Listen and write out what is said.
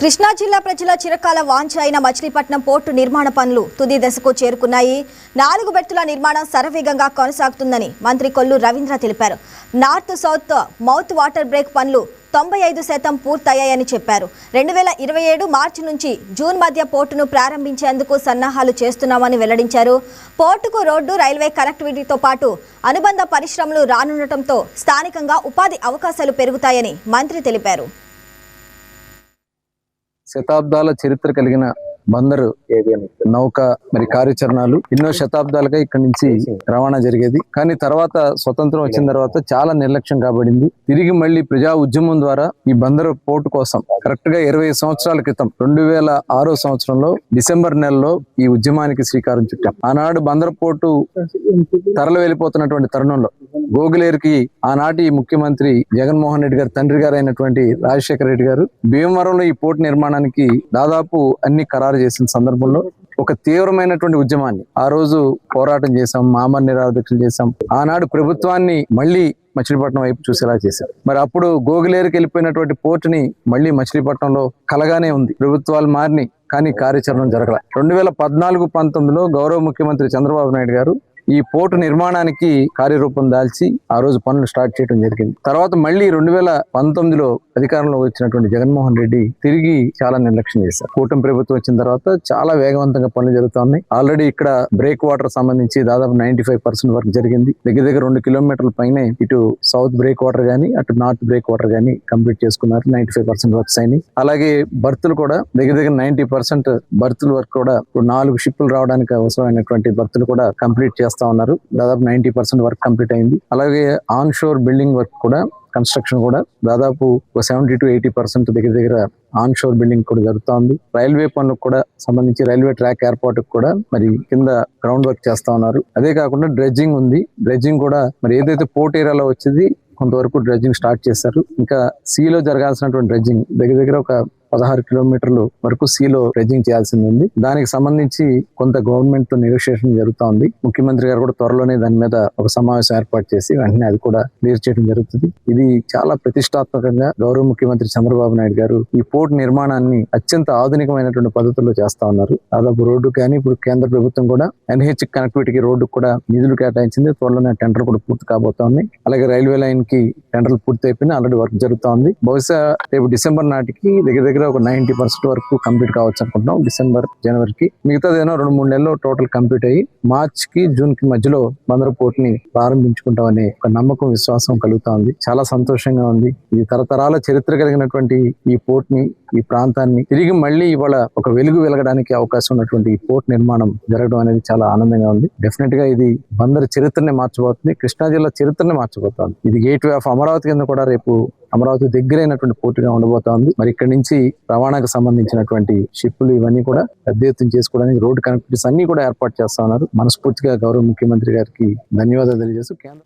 కృష్ణా జిల్లా ప్రజల చిరకాల వాంఛ అయిన మచిలీపట్నం పోర్టు నిర్మాణ పనులు తుది దశకు చేరుకున్నాయి. 4 బెర్తుల నిర్మాణం శరవేగంగా కొనసాగుతుందని మంత్రి కొల్లు రవీంద్ర తెలిపారు. North south mouth water break పనులు 95% పూర్తయ్యాయని చెప్పారు. 2027 మార్చి నుంచి జూన్ మధ్య పోర్టును ప్రారంభించేందుకు సన్నాహాలు చేస్తున్నామని వెల్లడించారు. పోర్టుకు రోడ్డు, రైల్వే కనెక్టివిటీతో పాటు అనుబంధ పరిశ్రమలు రానుండటంతో స్థానికంగా ఉపాధి అవకాశాలు పెరుగుతాయని మంత్రి తెలిపారు. శతాబ్దాల చరిత్ర కలిగిన బందరు నౌక మరి కార్యాచరణలు ఎన్నో శతాబ్దాలుగా ఇక్కడి నుంచి రవాణా జరిగేది. కానీ తర్వాత స్వతంత్రం వచ్చిన తర్వాత చాలా నిర్లక్ష్యం కాబడింది. తిరిగి మళ్ళీ ప్రజా ఉద్యమం ద్వారా ఈ బందరు పోర్టు కోసం కరెక్ట్ గా 20 సంవత్సరాల క్రితం 2006 సంవత్సరంలో డిసెంబర్ నెలలో ఈ ఉద్యమానికి శ్రీకారం చుట్టాం. ఆనాడు బందరు పోర్టు తరలి వెళ్ళిపోతున్నటువంటి తరుణంలో గోగులేరుకి ఆనాటి ముఖ్యమంత్రి జగన్మోహన్ రెడ్డి గారు తండ్రి గారు అయినటువంటి రాజశేఖర రెడ్డి గారు భీమవరంలో ఈ పోర్టు నిర్మాణానికి దాదాపు అన్ని ఖరారు చేసిన సందర్భంలో ఒక తీవ్రమైనటువంటి ఉద్యమాన్ని ఆ రోజు పోరాటం చేశాం, ఆమరణ నిరాహార చేశాం. ఆనాడు ప్రభుత్వాన్ని మళ్ళీ మచిలీపట్నం వైపు చూసేలా చేశారు. మరి అప్పుడు గోగులేరుకి వెళ్ళిపోయినటువంటి పోర్టుని మళ్ళీ మచిలీపట్నంలో కలగానే ఉంది. ప్రభుత్వాలు మారిని కానీ కార్యాచరణ జరగల. 2014-19లో గౌరవ ముఖ్యమంత్రి చంద్రబాబు నాయుడు గారు ఈ పోర్టు నిర్మాణానికి కార్యరూపం దాల్చి ఆ రోజు పనులు స్టార్ట్ చేయడం జరిగింది. తర్వాత మళ్ళీ 2019లో అధికారంలో వచ్చినటువంటి జగన్మోహన్ రెడ్డి తిరిగి చాలా నిర్లక్ష్యం చేశారు. కూటమి ప్రభుత్వం వచ్చిన తర్వాత చాలా వేగవంతంగా పనులు జరుగుతా ఉన్నాయి. ఆల్రెడీ ఇక్కడ బ్రేక్ వాటర్ సంబంధించి దాదాపు 95% వరకు జరిగింది. దగ్గర 2 కిలోమీటర్ల పైనే ఇటు సౌత్ బ్రేక్ వాటర్ గానీ అటు నార్త్ బ్రేక్ వాటర్ గానీ కంప్లీట్ చేసుకున్నారు. 95% వర్క్స్ అయినాయి. అలాగే బర్తులు కూడా దగ్గర 90% బర్తుల వరకు కూడా ఇప్పుడు 4 షిప్పులు రావడానికి అవసరమైనటువంటి బర్తులు కూడా కంప్లీట్ చేస్తా ఉన్నారు. దాదాపు 90% వర్క్ కంప్లీట్ అయింది. అలాగే ఆన్ షోర్ బిల్డింగ్ వర్క్ కూడా కన్స్ట్రక్షన్ కూడా దాదాపు 70 to 80% దగ్గర ఆన్ షోర్ బిల్డింగ్ కూడా జరుగుతోంది. రైల్వే పనులకు కూడా సంబంధించి రైల్వే ట్రాక్ ఏర్పాటుకు కూడా మరి కింద గ్రౌండ్ వర్క్ చేస్తా ఉన్నారు. అదే కాకుండా డ్రెడ్జింగ్ ఉంది. డ్రెడ్జింగ్ కూడా మరి ఏదైతే పోర్ట్ ఏరియాలో వచ్చేది కొంతవరకు డ్రెడ్జింగ్ స్టార్ట్ చేశారు. ఇంకా సీలో జరగాల్సినటువంటి డ్రెడ్జింగ్ దగ్గర ఒక 16 కిలోమీటర్లు వరకు సీలో డ్రెడ్జింగ్ చేయాల్సింది ఉంది. దానికి సంబంధించి కొంత గవర్నమెంట్ తో నెగోషియేషన్ జరుగుతూ ఉంది. ముఖ్యమంత్రి గారు కూడా త్వరలోనే దాని మీద ఒక సమావేశం ఏర్పాటు చేసి వెంటనే అది కూడా క్లియర్ చేయడం జరుగుతుంది. ఇది చాలా ప్రతిష్టాత్మకంగా గౌరవ ముఖ్యమంత్రి చంద్రబాబు నాయుడు గారు ఈ పోర్టు నిర్మాణాన్ని అత్యంత ఆధునికమైనటువంటి పద్ధతుల్లో చేస్తా ఉన్నారు. దాదాపు రోడ్డు కానీ ఇప్పుడు కేంద్ర ప్రభుత్వం కూడా NH కనెక్టివిటీకి రోడ్డు కూడా నిధులు కేటాయించింది. త్వరలోనే టెండర్ కూడా పూర్తి కాబోతా ఉన్నాయి. అలాగే రైల్వే లైన్ కి టెండర్లు పూర్తి అయిపోయినా ఆల్రెడీ వర్క్ జరుగుతా ఉంది. బహుశా రేపు డిసెంబర్ నాటికి దగ్గర ఒక 90% వరకు కంప్లీట్ కావచ్చు అనుకుంటున్నాం. డిసెంబర్ జనవరికి మిగతాదేనో 2-3 నెలల్లో టోటల్ కంప్లీట్ అయ్యి మార్చ్ కి జూన్ కి మధ్యలో బందరు పోర్ట్ ని ప్రారంభించుకుంటామనే ఒక నమ్మకం, విశ్వాసం కలుగుతా ఉంది. చాలా సంతోషంగా ఉంది. ఇది తరతరాల చరిత్ర కలిగినటువంటి ఈ పోర్ట్ ని, ఈ ప్రాంతాన్ని తిరిగి మళ్ళీ ఇవాళ ఒక వెలుగు వెలగడానికి అవకాశం ఉన్నటువంటి ఈ పోర్ట్ నిర్మాణం జరగడం అనేది చాలా ఆనందంగా ఉంది. డెఫినెట్ గా ఇది బందరు చరిత్రని మార్చబోతుంది. కృష్ణా జిల్లా చరిత్రని మార్చబోతోంది. ఇది గేట్వే ఆఫ్ అమరావతి కింద కూడా రేపు అమరావతి దగ్గరైనటువంటి పోర్టుగా ఉండబోతా ఉంది. మరి ఇక్కడి నుంచి రవాణాకు సంబంధించినటువంటి షిప్పులు ఇవన్నీ కూడా పెద్ద ఎత్తున చేసుకోవడానికి రోడ్డు కనెక్టివిటీస్ అన్ని కూడా ఏర్పాటు చేస్తా ఉన్నారు. మనస్ఫూర్తిగా గౌరవ ముఖ్యమంత్రి గారికి ధన్యవాదాలు తెలియజేస్తూ కేంద్ర